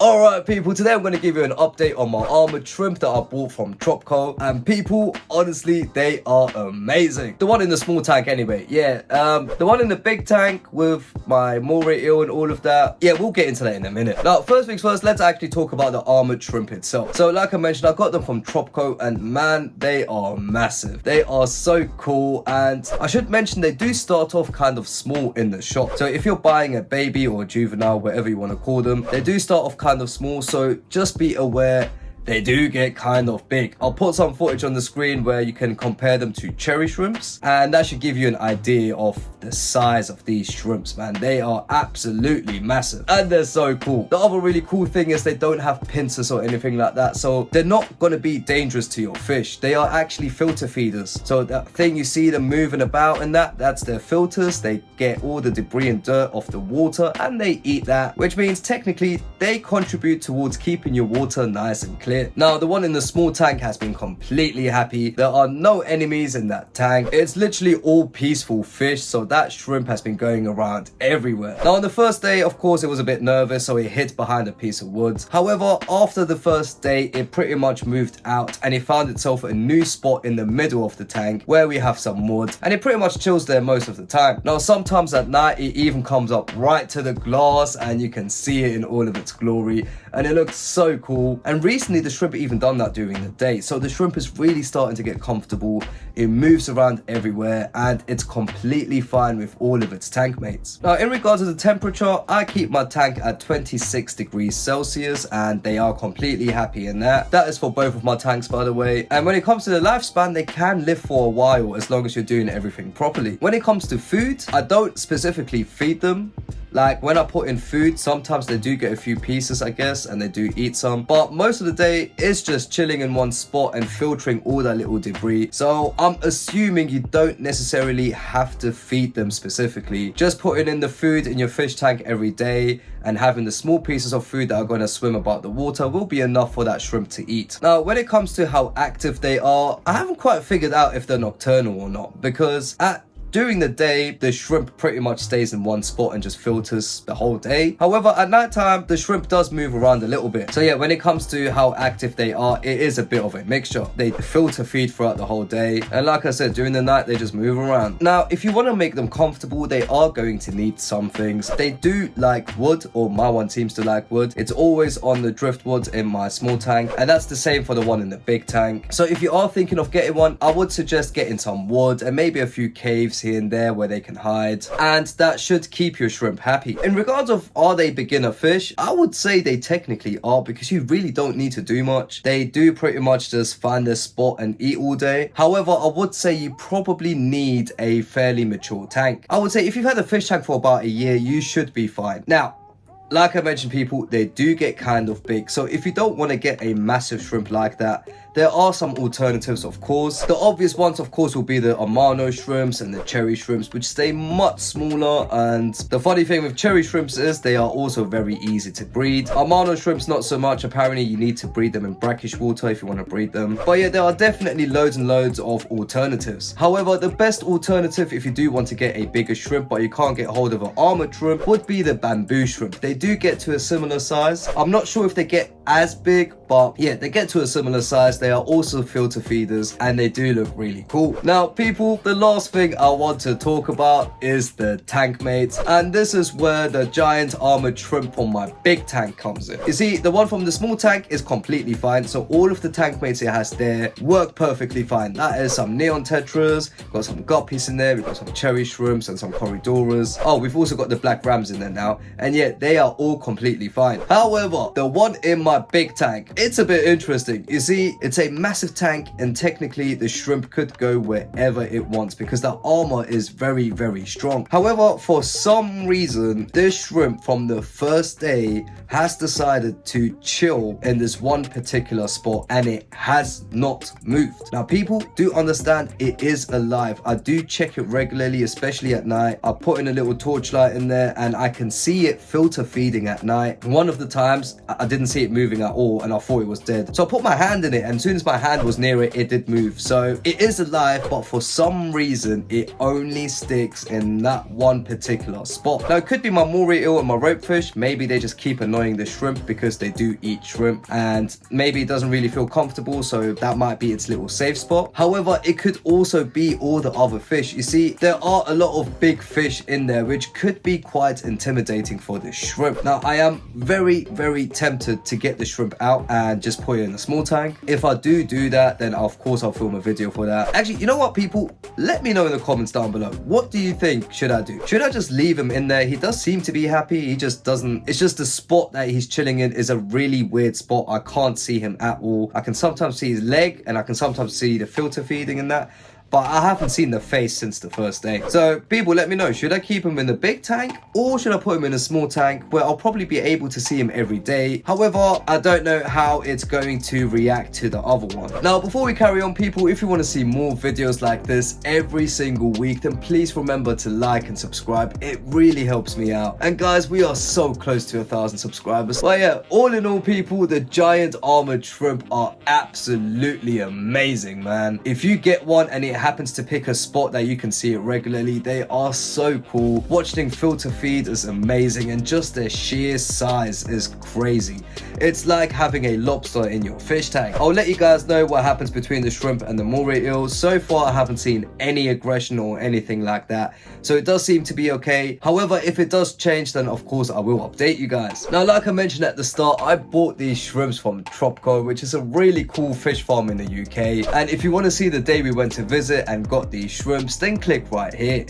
Alright people, today I'm going to give you an update on my armored shrimp that I bought from Tropco. And people, honestly, they are amazing. The one in the small tank anyway, yeah. The one in the big tank with my moray eel and all of that, yeah, we'll get into that in a minute. Now, first things first, let's actually talk about the armored shrimp itself. So like I mentioned, I got them from Tropco and man, they are massive. They are so cool, and I should mention they do start off kind of small in the shop. So if you're buying a baby or a juvenile, whatever you want to call them, they do start off kind of small, so just be aware they do get kind of big. I'll put some footage on the screen where you can compare them to cherry shrimps, and that should give you an idea of the size of these shrimps, man. They are absolutely massive and they're so cool. The other really cool thing is they don't have pincers or anything like that, so they're not going to be dangerous to your fish. They are actually filter feeders, so that thing you see them moving about and that's their filters. They get all the debris and dirt off the water and they eat that, which means technically they contribute towards keeping your water nice and clear. Now, the one in the small tank has been completely happy. There are no enemies in that tank. It's literally all peaceful fish, so that shrimp has been going around everywhere. Now, on the first day, of course, it was a bit nervous, so it hid behind a piece of wood. However, after the first day, it pretty much moved out and it found itself a new spot in the middle of the tank where we have some wood, and it pretty much chills there most of the time. Now, sometimes at night, it even comes up right to the glass and you can see it in all of its glory, and it looks so cool. And recently, the shrimp even done that during the day, so the shrimp is really starting to get comfortable. It moves around everywhere and it's completely fine with all of its tank mates. Now, in regards to the temperature, I keep my tank at 26 degrees Celsius and they are completely happy in that. That is for both of my tanks, by the way. And when it comes to the lifespan, they can live for a while as long as you're doing everything properly. When it comes to food, I don't specifically feed them. Like when I put in food, sometimes they do get a few pieces, I guess, and they do eat some, but most of the day it's just chilling in one spot and filtering all that little debris. So I'm assuming you don't necessarily have to feed them specifically. Just putting in the food in your fish tank every day and having the small pieces of food that are going to swim about the water will be enough for that shrimp to eat. Now, when it comes to how active they are, I haven't quite figured out if they're nocturnal or not, because during the day, the shrimp pretty much stays in one spot and just filters the whole day. However, at night time, the shrimp does move around a little bit. So yeah, when it comes to how active they are, it is a bit of a mixture. They filter feed throughout the whole day. And like I said, during the night, they just move around. Now, if you want to make them comfortable, they are going to need some things. They do like wood, or my one seems to like wood. It's always on the driftwood in my small tank. And that's the same for the one in the big tank. So if you are thinking of getting one, I would suggest getting some wood and maybe a few caves here and there where they can hide, and that should keep your shrimp happy. In regards of are they beginner fish, I would say they technically are, because you really don't need to do much. They do pretty much just find their spot and eat all day. However, I would say you probably need a fairly mature tank. I would say if you've had a fish tank for about a year, you should be fine. Now, like I mentioned, people, they do get kind of big, so if you don't want to get a massive shrimp like that, there are some alternatives, of course. The obvious ones, of course, will be the Armoured shrimps and the cherry shrimps, which stay much smaller. And the funny thing with cherry shrimps is they are also very easy to breed. Armoured shrimps, not so much. Apparently, you need to breed them in brackish water if you want to breed them. But yeah, there are definitely loads and loads of alternatives. However, the best alternative if you do want to get a bigger shrimp, but you can't get hold of an armored shrimp, would be the bamboo shrimp. They do get to a similar size. I'm not sure if they get as big, but yeah, they get to a similar size. They are also filter feeders and they do look really cool. Now, people, the last thing I want to talk about is the tank mates, and this is where the giant armored shrimp from my big tank comes in. You see, the one from the small tank is completely fine, so all of the tank mates it has there work perfectly fine. That is some neon tetras, got some guppies in there, we've got some cherry shrimps and some corridoras. Oh, we've also got the black rams in there now, and yet they are all completely fine. However, the one in my big tank, it's a bit interesting. You see, it's a massive tank and technically the shrimp could go wherever it wants because the armor is very, very strong. However, for some reason, this shrimp from the first day has decided to chill in this one particular spot and it has not moved. Now, people do understand it is alive. I do check it regularly, especially at night. I put in a little torchlight in there and I can see it filter feeding at night. One of the times I didn't see it move moving at all, and I thought it was dead. So I put my hand in it, and as soon as my hand was near it, it did move. So it is alive, but for some reason, it only sticks in that one particular spot. Now, it could be my moray eel and my ropefish. Maybe they just keep annoying the shrimp because they do eat shrimp, and maybe it doesn't really feel comfortable, so that might be its little safe spot. However, it could also be all the other fish. You see, there are a lot of big fish in there, which could be quite intimidating for the shrimp. Now, I am very, very tempted to get the shrimp out and just put it in a small tank. If I do that, then of course I'll film a video for that. Actually, you know what, people? Let me know in the comments down below. What do you think should I do? Should I just leave him in there? He does seem to be happy. He just doesn't. It's just the spot that he's chilling in is a really weird spot. I can't see him at all. I can sometimes see his leg, and I can sometimes see the filter feeding and that, but I haven't seen the face since the first day. So people, let me know, should I keep him in the big tank or should I put him in a small tank where I'll probably be able to see him every day? However, I don't know how it's going to react to the other one. Now, before we carry on, people, if you want to see more videos like this every single week, then please remember to like and subscribe. It really helps me out. And guys, we are so close to 1,000 subscribers. But yeah, all in all, people, the giant armored shrimp are absolutely amazing, man. If you get one and it happens to pick a spot that you can see it regularly, they are so cool. Watching filter feed is amazing, and just their sheer size is crazy. It's like having a lobster in your fish tank. I'll let you guys know what happens between the shrimp and the moray eel. So far, I haven't seen any aggression or anything like that, so it does seem to be okay. However, if it does change, then of course I will update you guys. Now, like I mentioned at the start, I bought these shrimps from Tropco, which is a really cool fish farm in the UK. And if you want to see the day we went to visit and got these shrimps, then click right here.